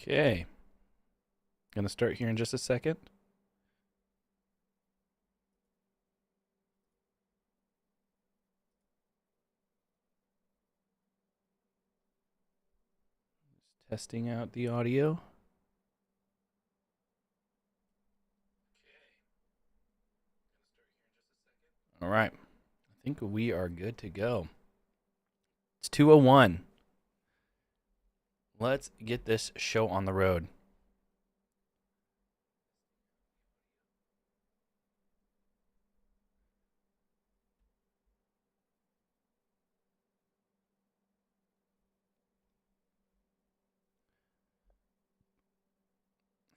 Okay, gonna start here in just a second. Just testing out the audio. All right, I think we are good to go. It's 2:01. Let's get this show on the road.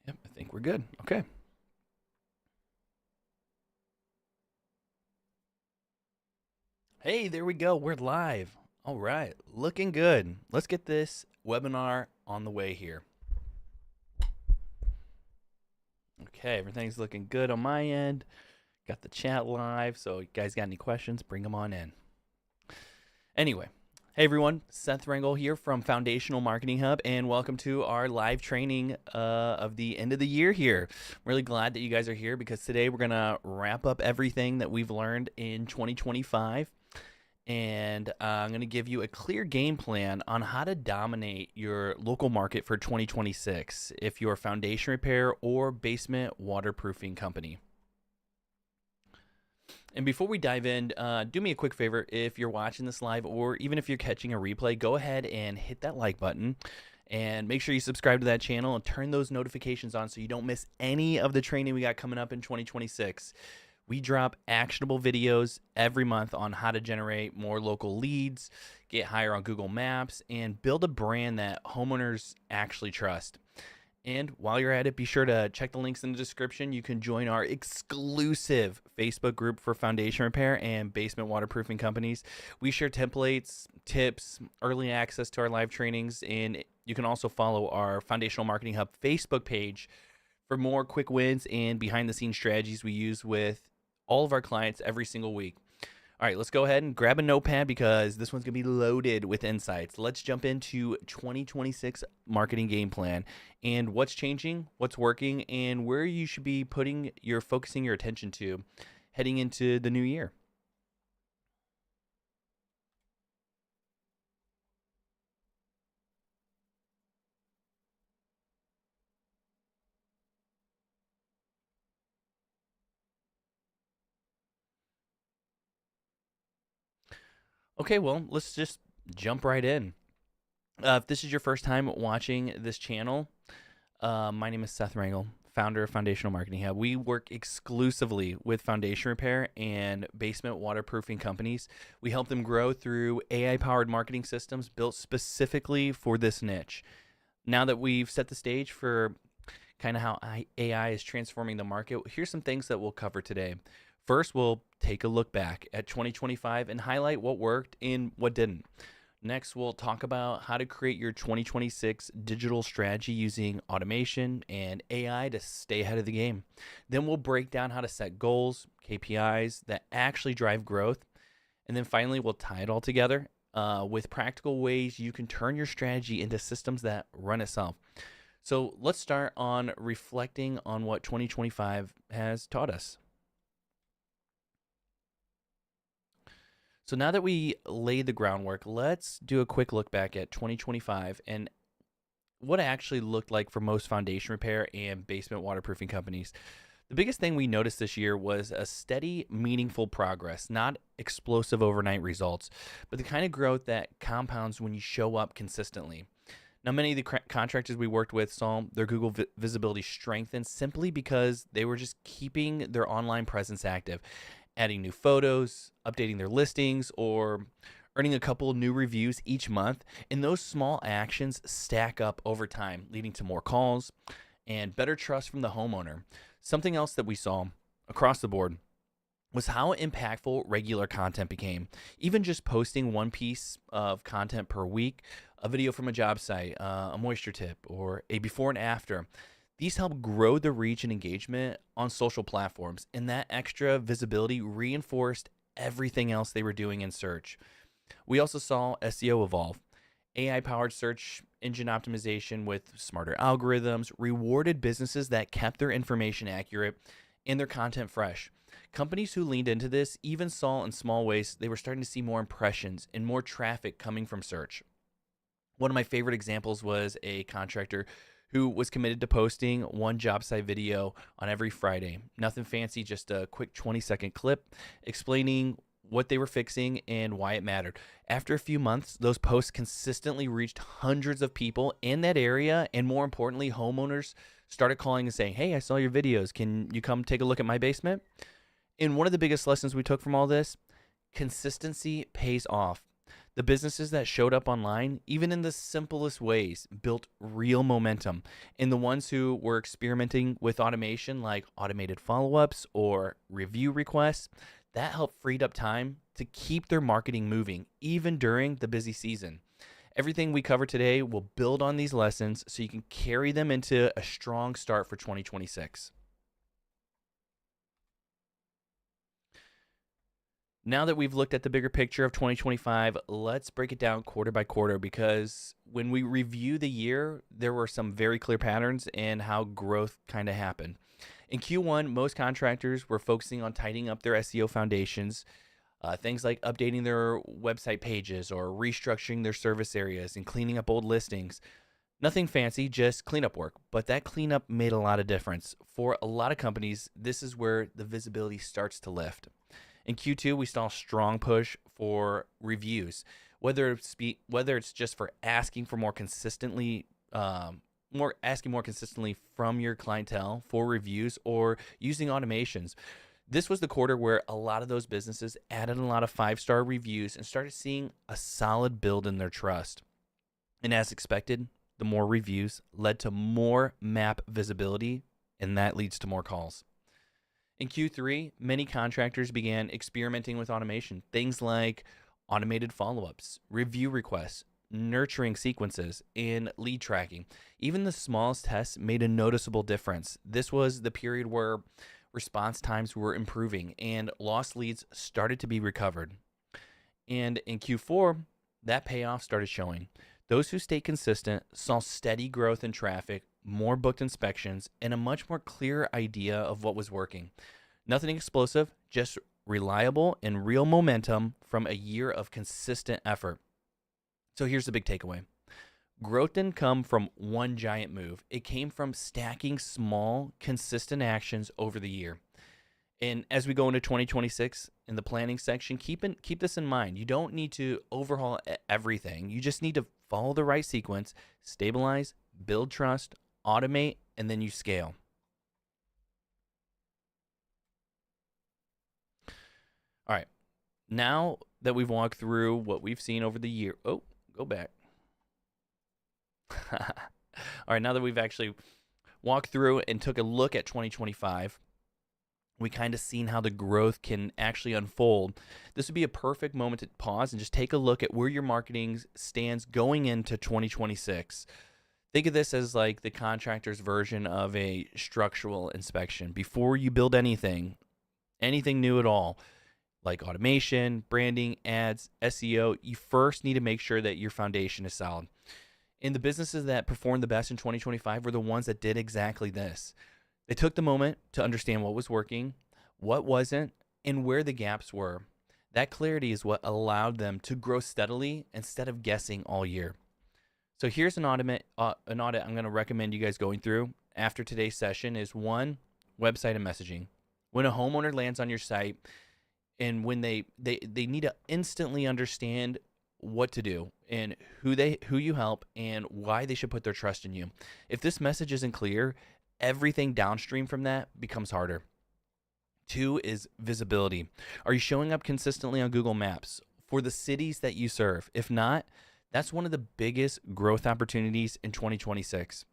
Yep, I think we're good. Okay. Hey, there we go. We're live. All right, looking good. Let's get this webinar on the way here. Okay, everything's looking good on my end. Got the chat live, so you guys got any questions, bring them on in. Anyway, hey everyone, Seth Rangel here from Foundational Marketing Hub, and welcome to our live training of the end of the year here. I'm really glad that you guys are here because today we're going to wrap up everything that we've learned in 2025, and I'm going to give you a clear game plan on how to dominate your local market for 2026 if you're a foundation repair or basement waterproofing company. And before we dive in, do me a quick favor. If you're watching this live or even if you're catching a replay, go ahead and hit that like button and make sure you subscribe to that channel and turn those notifications on so you don't miss any of the training we got coming up in 2026. We drop actionable videos every month on how to generate more local leads, get higher on Google Maps, and build a brand that homeowners actually trust. And while you're at it, be sure to check the links in the description. You can join our exclusive Facebook group for foundation repair and basement waterproofing companies. We share templates, tips, early access to our live trainings, and you can also follow our Foundational Marketing Hub Facebook page for more quick wins and behind-the-scenes strategies we use with all of our clients every single week. All right, let's go ahead and grab a notepad because this one's going to be loaded with insights. Let's jump into 2026 marketing game plan and what's changing, what's working, and where you should be focusing your attention to heading into the new year. Okay, well, let's just jump right in. If this is your first time watching this channel, my name is Seth Rangel, founder of Foundational Marketing Hub. We work exclusively with foundation repair and basement waterproofing companies. We help them grow through AI-powered marketing systems built specifically for this niche. Now that we've set the stage for kind of how AI is transforming the market, here's some things that we'll cover today. First, we'll take a look back at 2025 and highlight what worked and what didn't. Next, we'll talk about how to create your 2026 digital strategy using automation and AI to stay ahead of the game. Then we'll break down how to set goals, KPIs that actually drive growth. And then finally, we'll tie it all together with practical ways you can turn your strategy into systems that run itself. So let's start on reflecting on what 2025 has taught us. So now that we laid the groundwork, let's do a quick look back at 2025 and what it actually looked like for most foundation repair and basement waterproofing companies. The biggest thing we noticed this year was a steady, meaningful progress, not explosive overnight results, but the kind of growth that compounds when you show up consistently. Now, many of the contractors we worked with saw their Google visibility strengthen simply because they were just keeping their online presence active, adding new photos, updating their listings, or earning a couple of new reviews each month. And those small actions stack up over time, leading to more calls and better trust from the homeowner. Something else that we saw across the board was how impactful regular content became. Even just posting one piece of content per week, a video from a job site, a moisture tip, or a before and after. These help grow the reach and engagement on social platforms, and that extra visibility reinforced everything else they were doing in search. We also saw SEO evolve. AI-powered search engine optimization with smarter algorithms, rewarded businesses that kept their information accurate and their content fresh. Companies who leaned into this even saw in small ways they were starting to see more impressions and more traffic coming from search. One of my favorite examples was a contractor who was committed to posting one job site video on every Friday. Nothing fancy, just a quick 20-second clip explaining what they were fixing and why it mattered. After a few months, those posts consistently reached hundreds of people in that area, and more importantly, homeowners started calling and saying, "Hey, I saw your videos. Can you come take a look at my basement?" And one of the biggest lessons we took from all this, consistency pays off. The businesses that showed up online, even in the simplest ways, built real momentum. And the ones who were experimenting with automation, like automated follow-ups or review requests, that helped freed up time to keep their marketing moving, even during the busy season. Everything we cover today will build on these lessons so you can carry them into a strong start for 2026. Now that we've looked at the bigger picture of 2025, let's break it down quarter by quarter, because when we review the year, there were some very clear patterns in how growth kind of happened. In Q1, most contractors were focusing on tightening up their SEO foundations, things like updating their website pages or restructuring their service areas and cleaning up old listings. Nothing fancy, just cleanup work, but that cleanup made a lot of difference. For a lot of companies, this is where the visibility starts to lift. In Q2, we saw a strong push for reviews, whether it's just for asking for more consistently, more consistently from your clientele for reviews, or using automations. This was the quarter where a lot of those businesses added a lot of 5-star reviews and started seeing a solid build in their trust. And as expected, the more reviews led to more map visibility, and that leads to more calls. In Q3, many contractors began experimenting with automation, things like automated follow-ups, review requests, nurturing sequences, and lead tracking. Even the smallest tests made a noticeable difference. This was the period where response times were improving and lost leads started to be recovered. And in Q4, that payoff started showing. Those who stayed consistent saw steady growth in traffic, more booked inspections, and a much more clear idea of what was working. Nothing explosive, just reliable and real momentum from a year of consistent effort. So here's the big takeaway. Growth didn't come from one giant move. It came from stacking small, consistent actions over the year. And as we go into 2026 in the planning section, keep this in mind. You don't need to overhaul everything. You just need to follow the right sequence, stabilize, build trust, automate, and then you scale. All right. Now that we've walked through what we've seen over the year. Oh, go back. All right. Now that we've actually walked through and took a look at 2025, we kind of seen how the growth can actually unfold. This would be a perfect moment to pause and just take a look at where your marketing stands going into 2026. Think of this as like the contractor's version of a structural inspection. Before you build anything new at all, like automation, branding, ads, SEO, you first need to make sure that your foundation is solid. And the businesses that performed the best in 2025 were the ones that did exactly this. They took the moment to understand what was working, what wasn't, and where the gaps were. That clarity is what allowed them to grow steadily instead of guessing all year. So here's an audit I'm going to recommend you guys going through after today's session is 1, website and messaging. When a homeowner lands on your site and when they need to instantly understand what to do and who you help and why they should put their trust in you. If this message isn't clear, everything downstream from that becomes harder. 2 is visibility. Are you showing up consistently on Google Maps for the cities that you serve? If not, that's one of the biggest growth opportunities in 2026.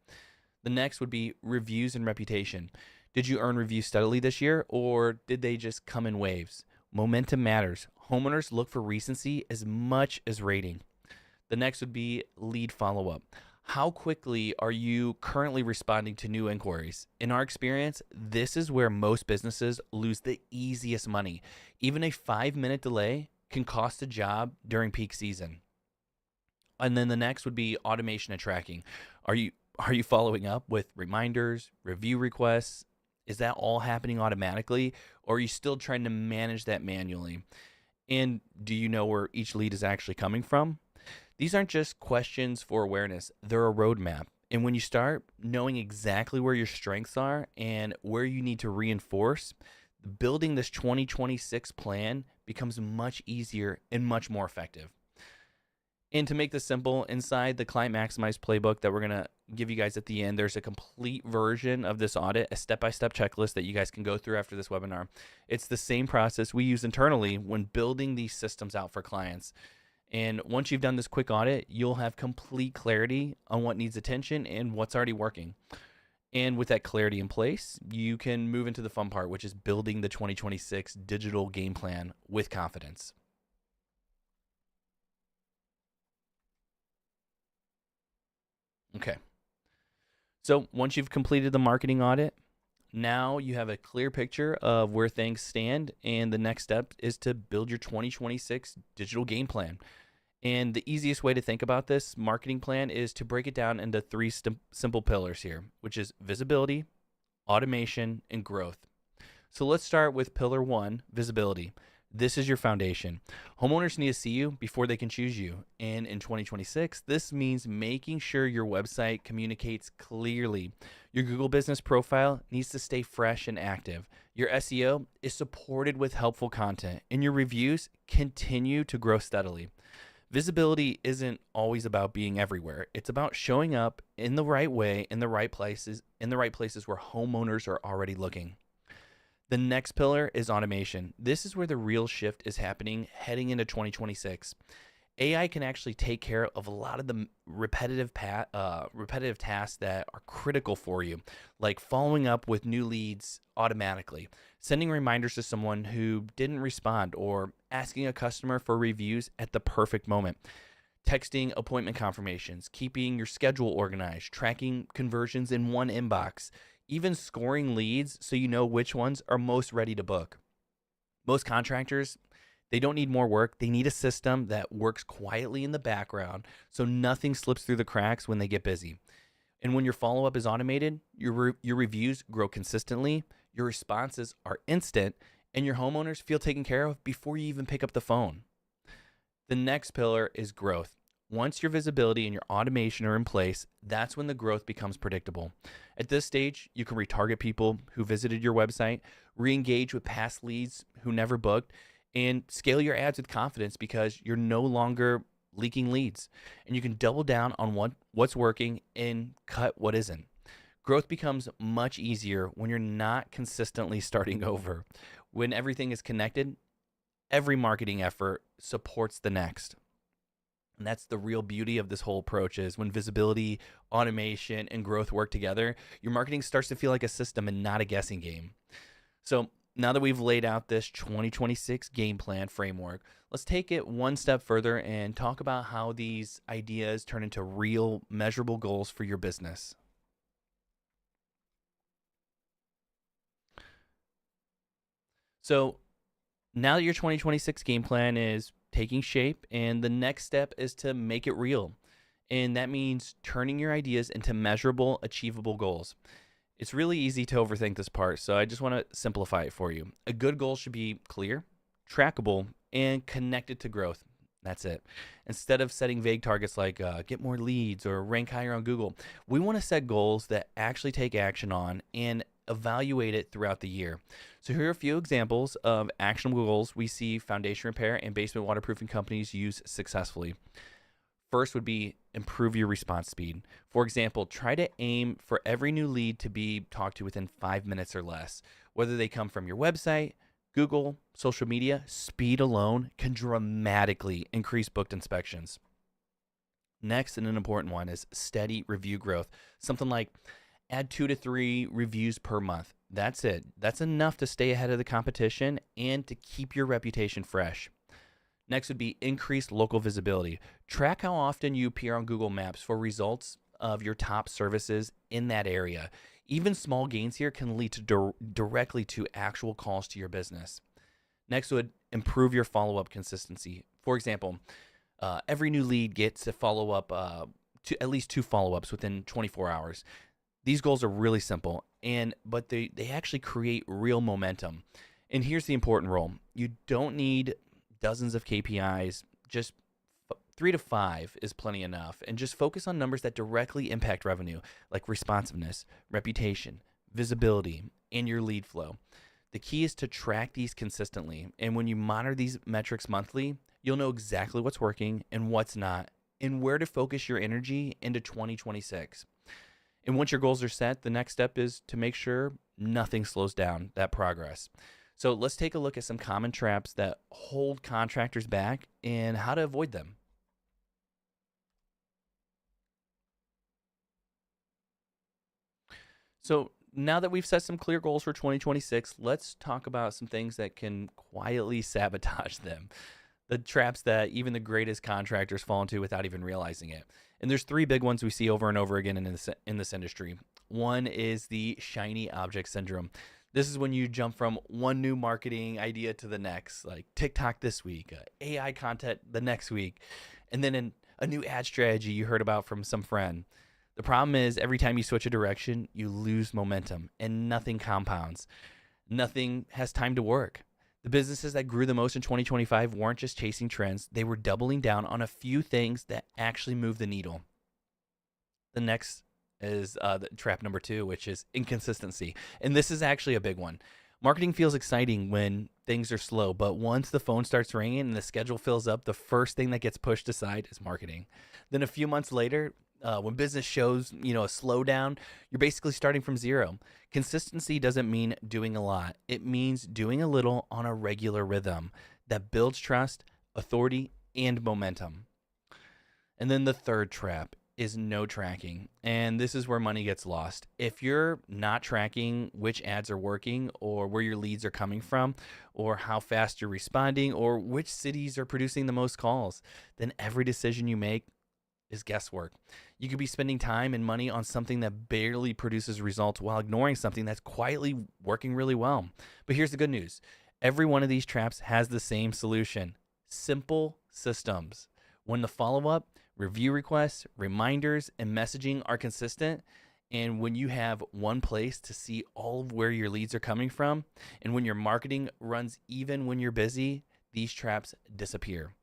The next would be reviews and reputation. Did you earn reviews steadily this year, or did they just come in waves? Momentum matters. Homeowners look for recency as much as rating. The next would be lead follow-up. How quickly are you currently responding to new inquiries? In our experience, this is where most businesses lose the easiest money. Even a 5-minute delay can cost a job during peak season. And then the next would be automation and tracking. Are you following up with reminders, review requests? Is that all happening automatically, or are you still trying to manage that manually? And do you know where each lead is actually coming from? These aren't just questions for awareness, they're a roadmap. And when you start knowing exactly where your strengths are and where you need to reinforce, building this 2026 plan becomes much easier and much more effective. And to make this simple, inside the Client Maximize playbook that we're going to give you guys at the end, there's a complete version of this audit, a step-by-step checklist that you guys can go through after this webinar. It's the same process we use internally when building these systems out for clients. And once you've done this quick audit, you'll have complete clarity on what needs attention and what's already working. And with that clarity in place, you can move into the fun part, which is building the 2026 digital game plan with confidence. Okay. So once you've completed the marketing audit, now you have a clear picture of where things stand, and the next step is to build your 2026 digital game plan. And the easiest way to think about this marketing plan is to break it down into three simple pillars here, which is visibility, automation, and growth. So let's start with pillar one, visibility. This is your foundation. Homeowners need to see you before they can choose you. And in 2026, this means making sure your website communicates clearly. Your Google business profile needs to stay fresh and active. Your SEO is supported with helpful content, and your reviews continue to grow steadily. Visibility isn't always about being everywhere. It's about showing up in the right way, in the right places where homeowners are already looking. The next pillar is automation. This is where the real shift is happening heading into 2026. AI can actually take care of a lot of the repetitive tasks that are critical for you, like following up with new leads automatically, sending reminders to someone who didn't respond, or asking a customer for reviews at the perfect moment, texting appointment confirmations, keeping your schedule organized, tracking conversions in one inbox, even scoring leads so you know which ones are most ready to book. Most contractors, they don't need more work. They need a system that works quietly in the background so nothing slips through the cracks when they get busy. And when your follow-up is automated, your reviews grow consistently, your responses are instant, and your homeowners feel taken care of before you even pick up the phone. The next pillar is growth. Once your visibility and your automation are in place, that's when the growth becomes predictable. At this stage, you can retarget people who visited your website, re-engage with past leads who never booked, and scale your ads with confidence because you're no longer leaking leads. And you can double down on what's working and cut what isn't. Growth becomes much easier when you're not consistently starting over. When everything is connected, every marketing effort supports the next. And that's the real beauty of this whole approach, is when visibility, automation, and growth work together, your marketing starts to feel like a system and not a guessing game. So now that we've laid out this 2026 game plan framework, let's take it one step further and talk about how these ideas turn into real measurable goals for your business. So now that your 2026 game plan is taking shape, and the next step is to make it real. And that means turning your ideas into measurable, achievable goals. It's really easy to overthink this part, so I just want to simplify it for you. A good goal should be clear, trackable, and connected to growth. That's it. Instead of setting vague targets like get more leads or rank higher on Google, we want to set goals that actually take action on and evaluate it throughout the year. So here are a few examples of actionable goals we see foundation repair and basement waterproofing companies use successfully. First would be improve your response speed. For example, try to aim for every new lead to be talked to within 5 minutes or less. Whether they come from your website, Google, social media, speed alone can dramatically increase booked inspections. Next, and an important one, is steady review growth. Something like add 2 to 3 reviews per month. That's it. That's enough to stay ahead of the competition and to keep your reputation fresh. Next would be increased local visibility. Track how often you appear on Google Maps for results of your top services in that area. Even small gains here can lead to directly to actual calls to your business. Next would improve your follow-up consistency. For example, Every new lead gets a follow up, to at least 2 follow-ups within 24 hours. These goals are really simple, but they actually create real momentum. And here's the important role: you don't need dozens of KPIs. Just 3 to 5 is plenty enough, and just focus on numbers that directly impact revenue, like responsiveness, reputation, visibility, and your lead flow. The key is to track these consistently, and when you monitor these metrics monthly, you'll know exactly what's working and what's not, and where to focus your energy into 2026. And once your goals are set, the next step is to make sure nothing slows down that progress. So let's take a look at some common traps that hold contractors back and how to avoid them. So now that we've set some clear goals for 2026, let's talk about some things that can quietly sabotage them. The traps that even the greatest contractors fall into without even realizing it. And there's 3 big ones we see over and over again in this industry. One is the shiny object syndrome. This is when you jump from one new marketing idea to the next, like TikTok this week, AI content the next week, and then a new ad strategy you heard about from some friend. The problem is every time you switch a direction, you lose momentum and nothing compounds. Nothing has time to work. The businesses that grew the most in 2025 weren't just chasing trends, they were doubling down on a few things that actually move the needle. The next is the trap number 2, which is inconsistency. And this is actually a big one. Marketing feels exciting when things are slow, but once the phone starts ringing and the schedule fills up, the first thing that gets pushed aside is marketing. Then a few months later, when business shows, a slowdown, you're basically starting from zero. Consistency doesn't mean doing a lot. It means doing a little on a regular rhythm that builds trust, authority, and momentum. And then the third trap is no tracking. And this is where money gets lost. If you're not tracking which ads are working or where your leads are coming from or how fast you're responding or which cities are producing the most calls, then every decision you make is guesswork. You could be spending time and money on something that barely produces results while ignoring something that's quietly working really well. But here's the good news. Every one of these traps has the same solution: simple systems. When the follow-up, review requests, reminders, and messaging are consistent, and when you have one place to see all of where your leads are coming from, and when your marketing runs even when you're busy, these traps disappear.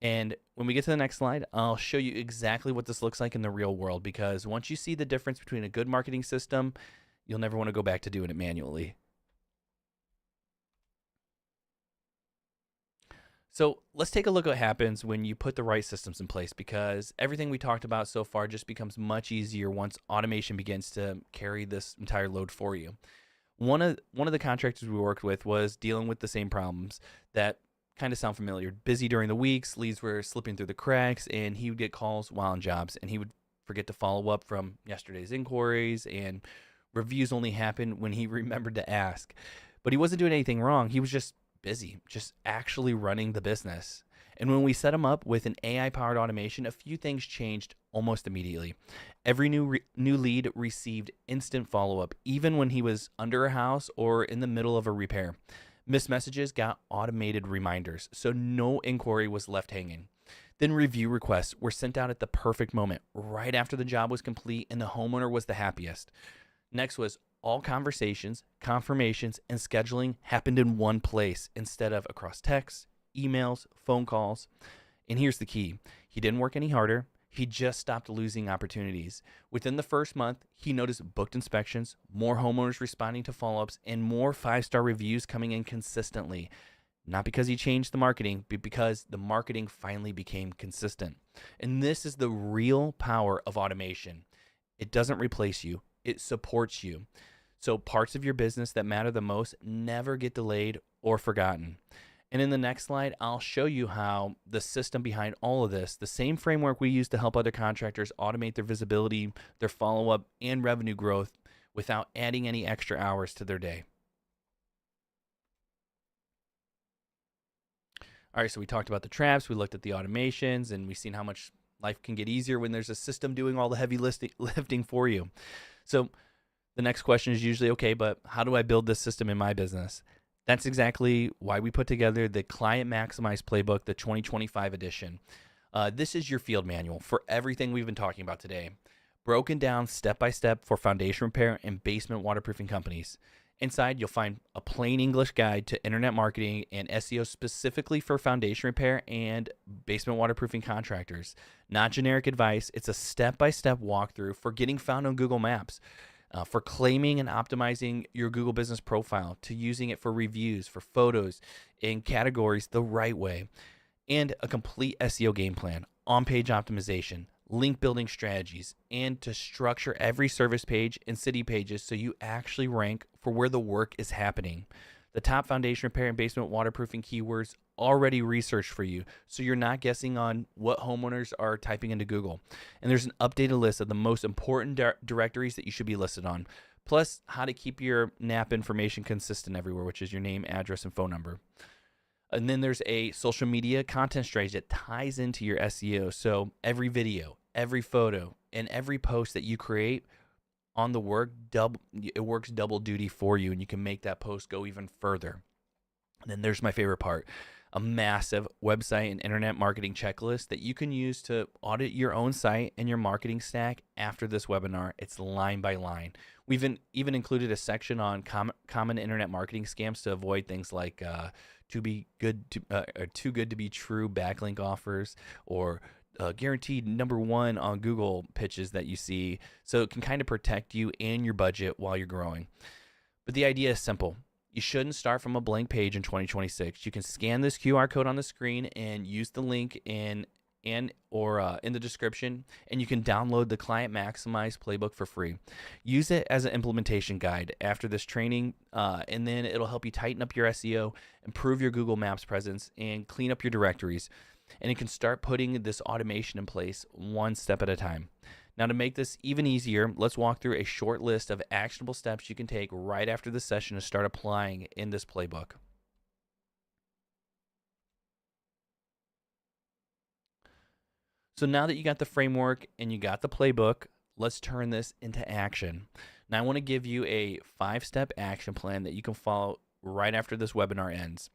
And when we get to the next slide, I'll show you exactly what this looks like in the real world, because once you see the difference between a good marketing system, you'll never want to go back to doing it manually. So let's take a look at what happens when you put the right systems in place, because everything we talked about so far just becomes much easier once automation begins to carry this entire load for you. One of the contractors we worked with was dealing with the same problems that kind of sound familiar. Busy during the weeks, leads were slipping through the cracks, and he would get calls while on jobs, and he would forget to follow up from yesterday's inquiries, and reviews only happened when he remembered to ask. But he wasn't doing anything wrong. He was just busy, just actually running the business. And when we set him up with an AI-powered automation, a few things changed almost immediately. Every new lead received instant follow-up, even when he was under a house or in the middle of a repair. Missed messages got automated reminders, so no inquiry was left hanging. Then review requests were sent out at the perfect moment, right after the job was complete and the homeowner was the happiest. Next was all conversations, confirmations, and scheduling happened in one place instead of across text, emails, phone calls. And here's the key. He didn't work any harder. He just stopped losing opportunities. Within the first month, he noticed booked inspections, more homeowners responding to follow-ups, and more 5-star reviews coming in consistently. Not because he changed the marketing, but because the marketing finally became consistent. And this is the real power of automation. It doesn't replace you. It supports you. So parts of your business that matter the most never get delayed or forgotten. And in the next slide, I'll show you how the system behind all of this, the same framework we use to help other contractors automate their visibility, their follow-up, and revenue growth without adding any extra hours to their day. All right, so we talked about the traps, we looked at the automations, and we've seen how much life can get easier when there's a system doing all the heavy lifting for you. So the next question is usually, okay, but how do I build this system in my business? That's exactly why we put together the Client Maximize Playbook, the 2025 edition. This is your field manual for everything we've been talking about today, broken down step by step for foundation repair and basement waterproofing companies. Inside, you'll find a plain English guide to internet marketing and SEO specifically for foundation repair and basement waterproofing contractors. Not generic advice, it's a step by step walkthrough for getting found on Google Maps, for claiming and optimizing your Google business profile, to using it for reviews, for photos, and categories the right way, and a complete SEO game plan, on page optimization, link building strategies, and to structure every service page and city pages so you actually rank for where the work is happening. The top foundation repair and basement waterproofing keywords already researched for you, so you're not guessing on what homeowners are typing into Google. And there's an updated list of the most important directories that you should be listed on, plus how to keep your NAP information consistent everywhere, which is your name, address, and phone number. And then there's a social media content strategy that ties into your SEO. So every video, every photo, and every post that you create on the work, it works double duty for you, and you can make that post go even further. And then there's my favorite part, a massive website and internet marketing checklist that you can use to audit your own site and your marketing stack after this webinar. It's line by line. We've even included a section on common internet marketing scams to avoid things like too good to be true backlink offers, or guaranteed #1 on Google pitches that you see, so it can kind of protect you and your budget while you're growing. But the idea is simple. You shouldn't start from a blank page in 2026. You can scan this QR code on the screen and use the link in the description, and you can download the Client Maximize playbook for free. Use it as an implementation guide after this training, and then it'll help you tighten up your SEO, improve your Google Maps presence, and clean up your directories. And you can start putting this automation in place one step at a time. Now, to make this even easier, let's walk through a short list of actionable steps you can take right after the session to start applying in this playbook. So now that you got the framework and you got the playbook, let's turn this into action. Now, I want to give you a 5-step action plan that you can follow right after this webinar ends.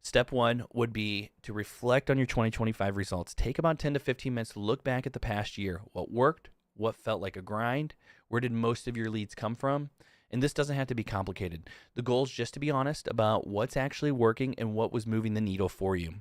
Step 1 would be to reflect on your 2025 results. Take about 10 to 15 minutes to look back at the past year. What worked? What felt like a grind? Where did most of your leads come from? And this doesn't have to be complicated. The goal is just to be honest about what's actually working and what was moving the needle for you.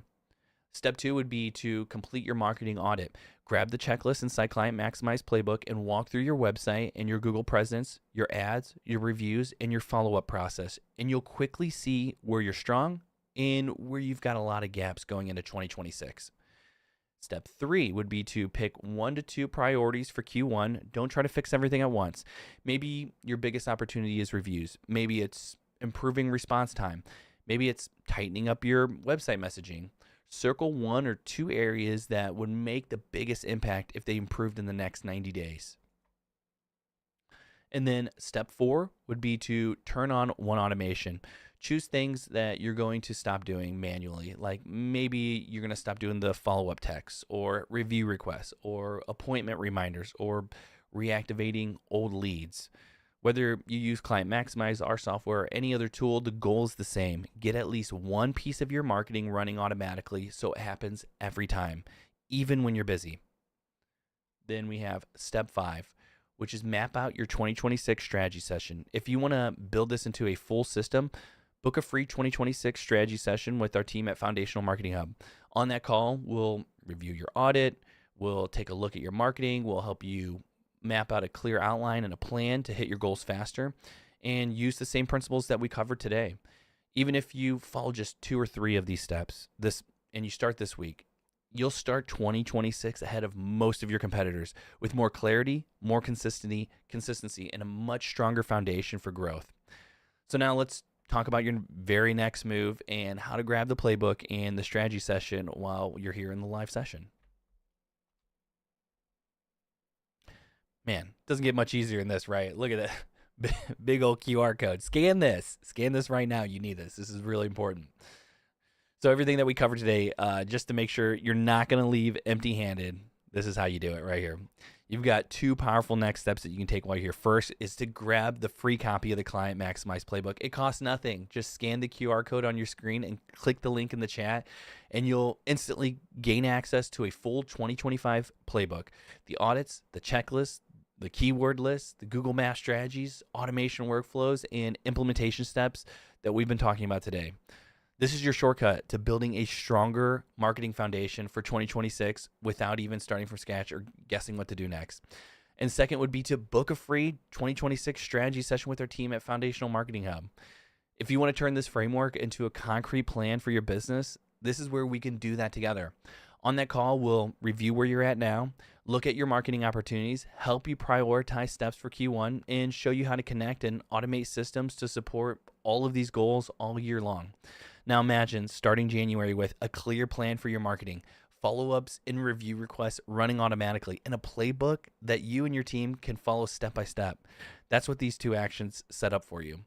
Step 2 would be to complete your marketing audit. Grab the checklist inside Client Maximize Playbook and walk through your website and your Google presence, your ads, your reviews, and your follow-up process. And you'll quickly see where you're strong and where you've got a lot of gaps going into 2026. Step 3 would be to pick 1 to 2 priorities for Q1. Don't try to fix everything at once. Maybe your biggest opportunity is reviews. Maybe it's improving response time. Maybe it's tightening up your website messaging. Circle 1 or 2 areas that would make the biggest impact if they improved in the next 90 days. And then step 4 would be to turn on one automation. Choose things that you're going to stop doing manually, like maybe you're going to stop doing the follow-up texts or review requests or appointment reminders or reactivating old leads. Whether you use Client Maximize, our software, or any other tool, the goal is the same. Get at least one piece of your marketing running automatically so it happens every time, even when you're busy. Then we have step 5, which is map out your 2026 strategy session. If you want to build this into a full system, book a free 2026 strategy session with our team at Foundational Marketing Hub. On that call, we'll review your audit, we'll take a look at your marketing, we'll help you map out a clear outline and a plan to hit your goals faster, and use the same principles that we covered today. Even if you follow just 2 or 3 of these steps, and you start this week, you'll start 2026 ahead of most of your competitors with more clarity, more consistency, and a much stronger foundation for growth. So now let's talk about your very next move and how to grab the playbook and the strategy session while you're here in the live session. Man, doesn't get much easier than this, right? Look at that big old QR code. Scan this right now. You need this. This is really important. So everything that we covered today, just to make sure you're not going to leave empty-handed, this is how you do it right here. You've got two powerful next steps that you can take while you're here. First is to grab the free copy of the Client Maximize Playbook. It costs nothing. Just scan the QR code on your screen and click the link in the chat, and you'll instantly gain access to a full 2025 playbook. The audits, the checklist, the keyword list, the Google Maps strategies, automation workflows, and implementation steps that we've been talking about today. This is your shortcut to building a stronger marketing foundation for 2026 without even starting from scratch or guessing what to do next. And second would be to book a free 2026 strategy session with our team at Foundational Marketing Hub. If you want to turn this framework into a concrete plan for your business, this is where we can do that together. On that call, we'll review where you're at now, look at your marketing opportunities, help you prioritize steps for Q1, and show you how to connect and automate systems to support all of these goals all year long. Now imagine starting January with a clear plan for your marketing, follow-ups and review requests running automatically, and a playbook that you and your team can follow step by step. That's what these two actions set up for you.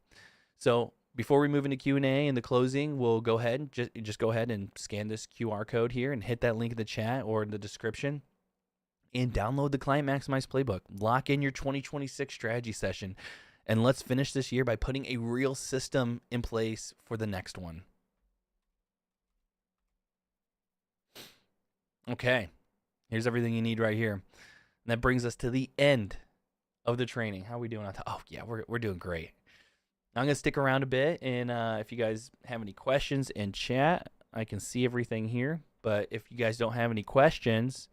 So before we move into Q&A and the closing, we'll go ahead, just go ahead and scan this QR code here and hit that link in the chat or in the description and download the Client Maximize Playbook. Lock in your 2026 strategy session, and let's finish this year by putting a real system in place for the next one. Okay, here's everything you need right here. And that brings us to the end of the training. How are we doing? Oh, yeah, we're doing great. I'm going to stick around a bit, and if you guys have any questions in chat, I can see everything here. But if you guys don't have any questions,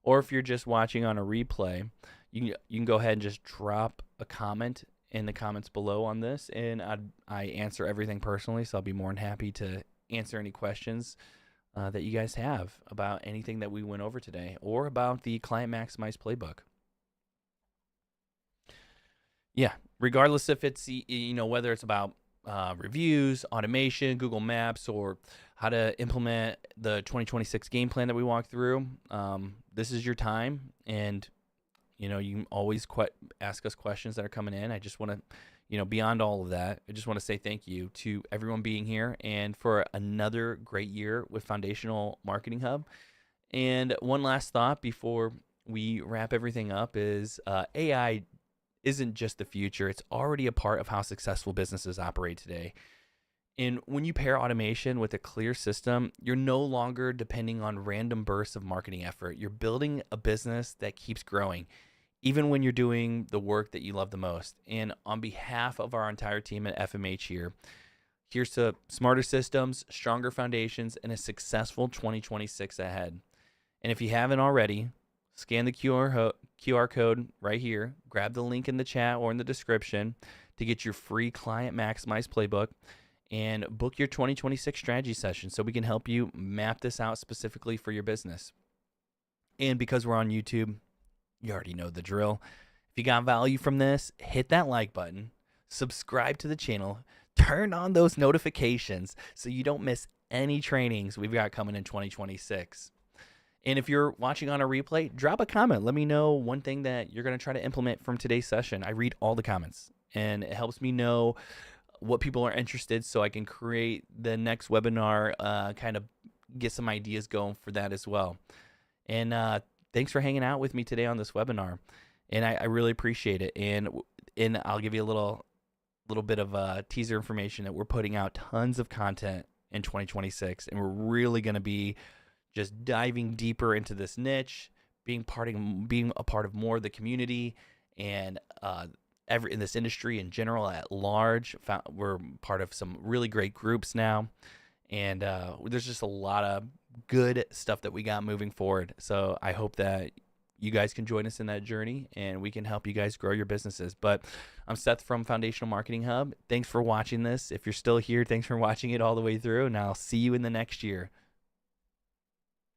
or if you're just watching on a replay, you can go ahead and just drop a comment in the comments below on this, and I answer everything personally, so I'll be more than happy to answer any questions that you guys have about anything that we went over today or about the Client Maximize Playbook. Yeah, regardless if it's, whether it's about reviews, automation, Google Maps, or how to implement the 2026 game plan that we walked through, this is your time. And, you can always ask us questions that are coming in. I just want to, beyond all of that, I just want to say thank you to everyone being here and for another great year with Foundational Marketing Hub. And one last thought before we wrap everything up is AI isn't just the future. It's already a part of how successful businesses operate today. And when you pair automation with a clear system, you're no longer depending on random bursts of marketing effort. You're building a business that keeps growing, even when you're doing the work that you love the most. And on behalf of our entire team at FMH here's to smarter systems, stronger foundations, and a successful 2026 ahead. And if you haven't already, scan the QR code right here, grab the link in the chat or in the description to get your free Client Maximize Playbook and book your 2026 strategy session so we can help you map this out specifically for your business. And because we're on YouTube, you already know the drill. If you got value from this, hit that like button, subscribe to the channel, turn on those notifications so you don't miss any trainings we've got coming in 2026. And if you're watching on a replay, drop a comment. Let me know one thing that you're going to try to implement from today's session. I read all the comments, and it helps me know what people are interested so I can create the next webinar, kind of get some ideas going for that as well. And thanks for hanging out with me today on this webinar, and I really appreciate it. And I'll give you a little bit of teaser information that we're putting out tons of content in 2026, and we're really going to be just diving deeper into this niche, being a part of more of the community, and in this industry in general at large. We're part of some really great groups now, and there's just a lot of good stuff that we got moving forward. So I hope that you guys can join us in that journey and we can help you guys grow your businesses. But I'm Seth from Foundational Marketing Hub. Thanks for watching this. If you're still here, thanks for watching it all the way through, and I'll see you in the next year.